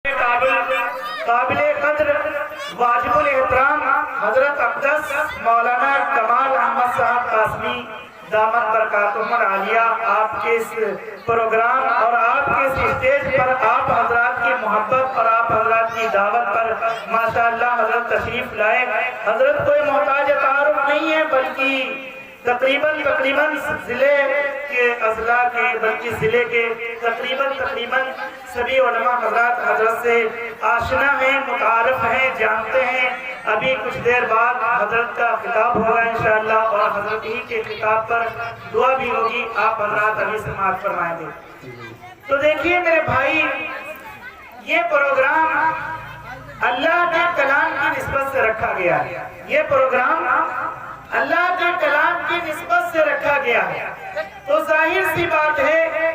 قابل قدر واجب الاحترام حضرت اقدس مولانا کمال احمد صاحب قاسمی دامت برکاتہم العالیہ، آپ کے اس پروگرام اور آپ کے اس اسٹیج پر آپ حضرات کی محبت اور آپ حضرات کی دعوت پر ماشاءاللہ حضرت تشریف لائے۔ حضرت کوئی محتاج تعارف نہیں ہے، بلکہ تقریباً ضلع کے اضلاع کے بلکہ ضلع کے تقریباً سبھی علماء حضرات حضرت سے آشنا ہیں، متعارف ہیں، جانتے ہیں۔ ابھی کچھ دیر بعد حضرت کا خطاب ہوگا انشاءاللہ، اور حضرت ہی کے خطاب پر دعا بھی ہوگی، آپ حضرات ابھی سماعت فرمائیں گے۔ تو دیکھیے میرے بھائی، یہ پروگرام اللہ کے کلام کی نسبت سے رکھا گیا ہے، یہ پروگرام اللہ کے کلام کی نسبت سے رکھا گیا ہے، تو ظاہر سی بات ہے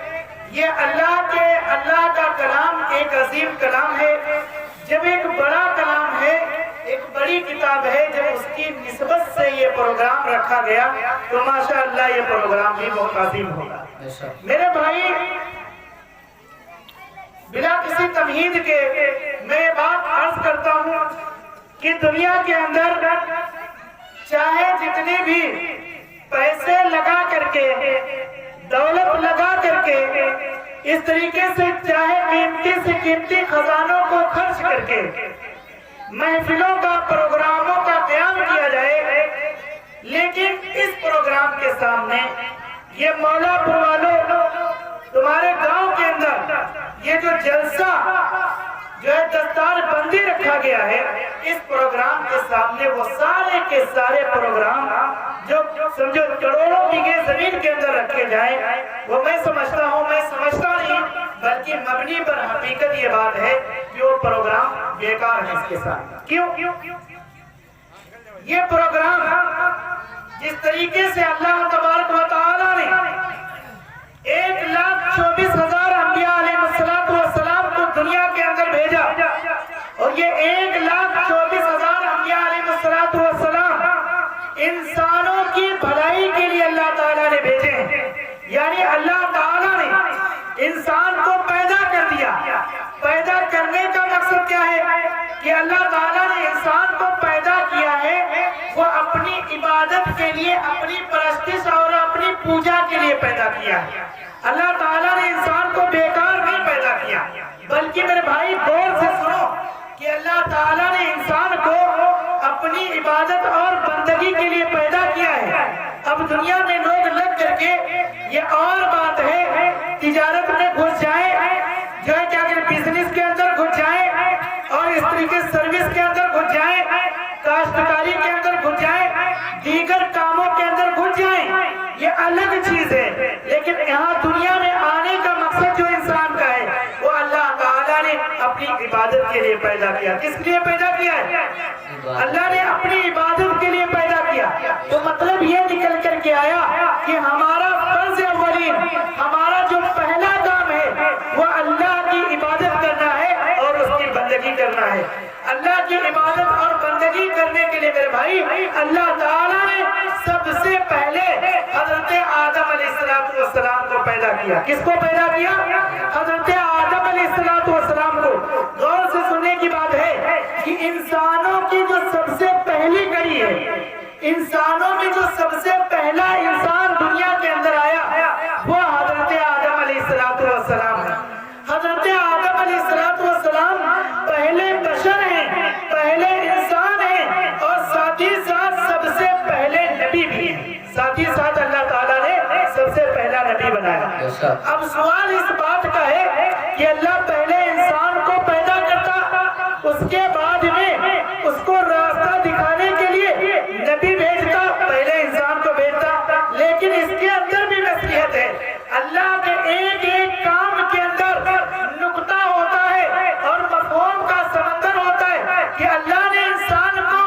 یہ اللہ کا کلام ایک عظیم کلام ہے۔ جب ایک بڑا کلام ہے، ایک بڑی کتاب ہے، جب اس کی نسبت سے یہ پروگرام رکھا گیا تو ماشاءاللہ یہ پروگرام بھی بہت عظیم ہوگا۔ میرے بھائی، بلا کسی تمہید کے میں یہ بات عرض کرتا ہوں کہ دنیا کے اندر چاہے جتنے بھی پیسے لگا کر کے، دولت لگا کر کے، اس طریقے سے چاہے قیمتی سے قیمتی خزانوں کو خرچ کر کے محفلوں کا، پروگراموں کا قیام کیا جائے، لیکن اس پروگرام کے سامنے یہ مولا پور والوں، تمہارے گاؤں کے اندر یہ جو جلسہ جو ہے دستار بندی رکھا گیا ہے، اس پروگرام کے سامنے وہ سارے کے سارے پروگرام جو سمجھو کروڑوں بیگھے زمین کے اندر رکھے جائیں، وہ میں سمجھتا نہیں بلکہ مبنی پر حقیقت یہ بات ہے کہ وہ پروگرام بیکار ہے اس کے ساتھ۔ کیوں؟ یہ پروگرام جس طریقے سے اللہ تبارک و تعالیٰ نے 1,24,000 انبیاء علیہ السلام کو دنیا کے اندر بھیجا، اور یہ 1,24,000 انبیاء علیہ السلام انسانوں کی بھلائی کے لیے اللہ تعالیٰ نے بھیجے ہیں، یعنی اللہ تعالیٰ نے انسان کو پیدا کر دیا۔ پیدا کرنے کا مقصد کیا ہے کہ اللہ تعالیٰ نے انسان کو پیدا کیا ہے، وہ اپنی عبادت کے لیے، اپنی پرستش اور اپنی پوجا کے لیے پیدا کیا ہے۔ اللہ تعالیٰ نے انسان کو بیکار نہیں پیدا کیا، بلکہ میرے بھائی غور سے سنو کہ اللہ تعالیٰ نے انسان کو اپنی عبادت اور بندگی کے لیے پیدا کیا ہے۔ اب دنیا میں لوگ لگ کر کے، یہ اور بات ہے، تجارت میں گھس جائیں، جو ہے کیا کہ بزنس کے اندر گھس جائیں، اور اس طریقے سروس کے اندر گھس جائیں، کاشتکاری کے اندر گھس جائیں، دیگر کاموں کے اندر گھس جائیں، یہ الگ چیز ہے۔ لیکن یہاں دنیا میں آنے کا مقصد جو انسان کا ہے، وہ اللہ تعالیٰ نے اپنی عبادت کے لیے پیدا کیا۔ کس لیے پیدا کیا ہے؟ اللہ نے اپنی عبادت کے لیے پیدا کیا۔ تو مطلب یہ نکل کر کے آیا کہ ہمارا فرض اولین، ہمارا جو پہلا کام ہے وہ اللہ کی عبادت کرنا ہے اور اس کی بندگی کرنا ہے۔ اللہ کی عبادت اور بندگی کرنے کے لیے میرے بھائی، اللہ تعالیٰ نے سب سے پہلے حضرت آدم علیہ السلام کو پیدا کیا۔ کس کو پیدا کیا؟ حضرت آدم علیہ السلام کو۔ غور سے سننے کی بات ہے کہ انسانوں کی جو سب سے پہلی کڑی ہے، انسانوں میں جو سب سے پہلا انسان دنیا کے اندر آیا وہ حضرت آدم علیہ السلام ہے۔ حضرت آدم علیہ السلام پہلے بشر ہیں، پہلے انسان ہیں، اور ساتھ ہی ساتھ سب سے پہلے نبی بھی ہیں۔ ساتھ ہی ساتھ اللہ تعالیٰ نے سب سے پہلا نبی بنایا۔ اب سوال اس بات کا ہے کہ اللہ پہلے انسان کو پیدا کرتا، اس کے بعد میں اس کو راستہ دکھانے کے لیے نبی بھیجتا، پہلے انسان کو بھیجتا، لیکن اس کے اندر بھی نصیحت ہے۔ اللہ کے ایک ایک کام کے اندر نقطہ ہوتا ہے اور مفہوم کا سمندر ہوتا ہے کہ اللہ نے انسان کو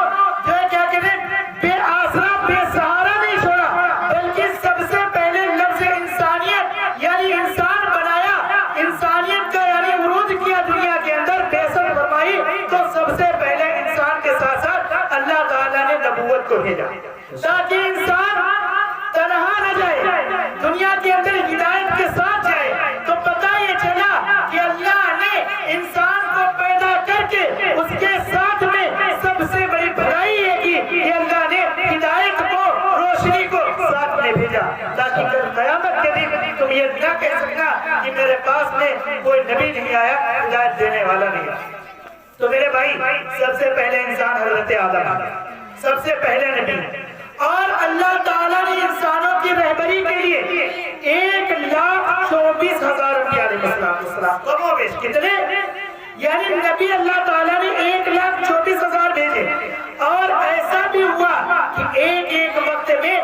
جو ہے کیا کہتے ہیں بے آسرا، بے سہارا نہیں چھوڑا، بلکہ سب سے پہلے لفظ انسانیت یعنی انسان بنایا، انسانیت کا یعنی ورود کیا دنیا کے اندر، بعثت فرمائی، تو سب سے پہلے انسان کے ساتھ ساتھ اللہ تعالیٰ نے نبوت کو بھیجا تاکہ انسان تنہا نہ جائے، دنیا کے اندر ہدایت کے ساتھ جائے۔ تو پتہ یہ چلا کہ اللہ نے انسان کو میرے پاس میں کوئی نبی نہیں آیا ہدایت دینے والا نہیں آیا۔ تو میرے بھائی سب سے پہلے انسان حضرت آدم، سب سے پہلے نبی، اور اللہ تعالیٰ نے انسانوں کی رہبری کے لیے 1,24,000 انبیاء علیہ السلام کم و بیش کتنے؟ یعنی نبی اللہ تعالیٰ نے 1,24,000 بھیجے، اور ایسا بھی ہوا کہ ایک وقت میں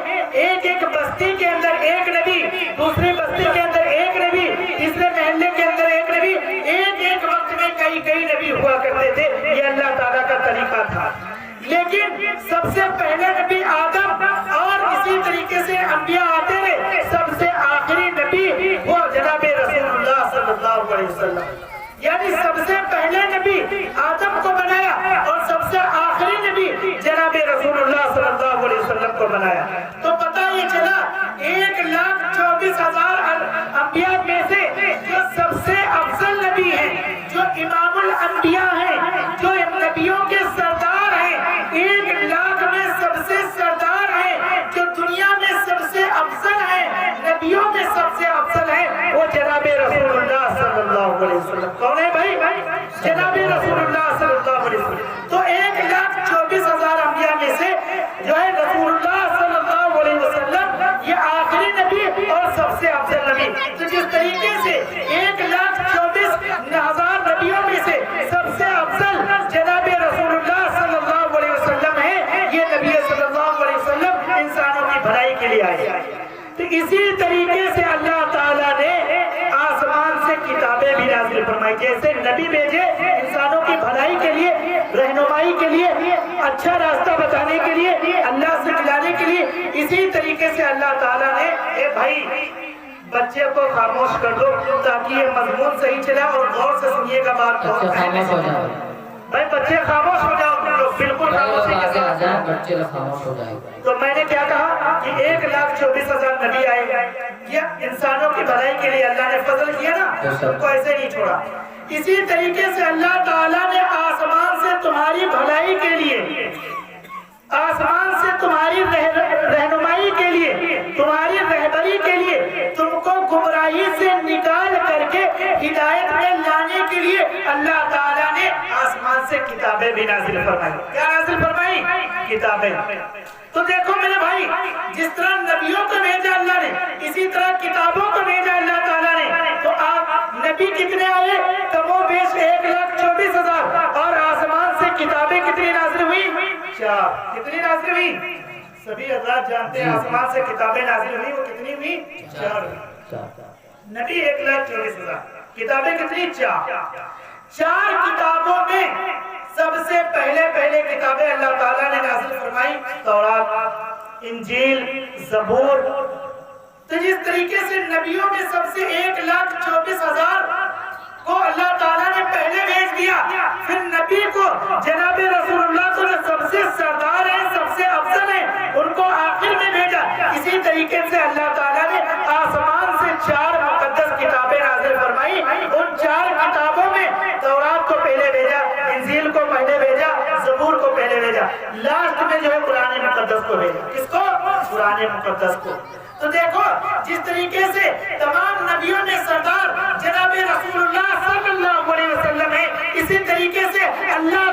ایک بستی کے اندر ایک نبی، دوسری بستی کے اندر ایک نبی، تیسرے محلے کے اندر ایک نبی، ایک وقت میں کئی نبی ہوا کرتے تھے۔ یہ اللہ تعالیٰ کا طریقہ تھا۔ لیکن سب سے پہلے نبی آدم، اور اسی طریقے سے انبیاء آتے رہے، سب سے آخری نبی وہ جناب رسول اللہ صلی اللہ علیہ وسلم، یعنی سب سے پہلے نبی آدم کو بنایا اور سب سے آخری نبی جناب رسول اللہ صلی اللہ علیہ وسلم کو بنایا۔ تو پتہ یہ چلا 1,24,000 انبیاء میں سے جو سب سے افضل نبی ہیں، جو امام الانبیاء ہیں، جو نبیوں کے سردار ہیں، 1,00,000 میں سب سے سردار ہیں، جو دنیا میں سب سے افضل ہیں، نبیوں میں سب سے افضل ہیں، وہ جناب رسول اللہ صلی اللہ علیہ وسلم۔ کون ہے بھائی؟ جناب رسول اللہ صلی اللہ علیہ وسلم۔ تو 1,24,000 انبیاء میں سے جو ہے رسول اللہ صلی اللہ علیہ وسلم یہ آخری نبی اور سب سے افضل نبی۔ تو جس طریقے سے 1,24,000 نبیوں میں سے سب سے افضل جناب رسول اللہ صلی اللہ علیہ وسلم ہے، یہ نبی صلی اللہ علیہ وسلم انسانوں کی بھلائی کے لیے آئے۔ تو اسی طریقے سے اللہ تعالیٰ نے آسمان سے کتابیں بھی نازل فرمائی، جیسے نبی بھیجے انسانوں کی بھلائی کے لیے، رہنمائی کے لیے، اچھا راستہ بتانے کے لیے، اللہ سے ملانے کے لیے، اسی طریقے سے اللہ تعالیٰ نے اے بھائی بچے کو خاموش کر دو تاکہ یہ مضمون صحیح چلا اور غور سے سنیے گا بات کو۔ بھائی بچے خاموش ہو جاؤ، بالکل خاموشی کے ساتھ بچے خاموش ہو جائے۔ تو میں نے کیا کہا کہ 1,24,000 نبی آئے، یہ انسانوں کی بھلائی کے لیے اللہ نے فضل کیا نا، ان کو ایسے نہیں چھوڑا۔ اسی طریقے سے اللہ تعالیٰ نے آسمان سے تمہاری بھلائی کے لیے، آسمان سے تمہاری رہنمائی کے لیے، تمہاری رہبری کے لیے، تم کو گمراہی سے نکال کر کے ہدایت میں لانے کے لیے اللہ تعالیٰ نے آسمان سے کتابیں بھی نازل فرمائی۔ کیا نازل فرمائی؟ کتابیں۔ تو دیکھو میرے بھائی، جس طرح نبیوں کو بھیجا اللہ نے، اسی طرح کتابوں کو بھیجا اللہ تعالیٰ نے۔ تو آپ نبی کتنے آئے؟ کم و بیش 1,24,000، اور آسمان سے کتابیں کتنی نازل ہوئی؟ 4۔ کتنی نازل ہوئی؟ سبھی حضرات جانتے ہیں آسمان سے کتابیں نازل ہوئی، وہ کتنی ہوئی؟ 4۔ نبی 1,24,000، کتابیں کتنی؟ 4 کتابوں میں سب سے پہلے کتابیں اللہ تعالیٰ نے نازل فرمائی تورات، انجیل، زبور۔ تو جس طریقے سے نبیوں میں سب سے 1,24,000 کو اللہ تعالیٰ نے پہلے بھیج دیا، پھر نبی کو جناب رسول اللہ کو جو سب سے سردار ہیں، سب سے افضل ہیں، ان کو آخر میں بھیجا۔ اسی طریقے سے اللہ تعالیٰ نے آسمان سے 4 مقدس کتابیں نازل فرمائی۔ ان 4 کتابوں میں تورات کو پہلے بھیجا، انجیل کو پہلے بھیجا، زبور کو پہلے بھیجا، لاسٹ میں جو ہے قرآن مقدس کو بھیجا۔ کس کو؟ قرآن مقدس کو۔ تو دیکھو جس طریقے سے تمام نبیوں میں سردار جناب رسول اللہ صلی اللہ علیہ وسلم ہے، اسی طریقے سے اللہ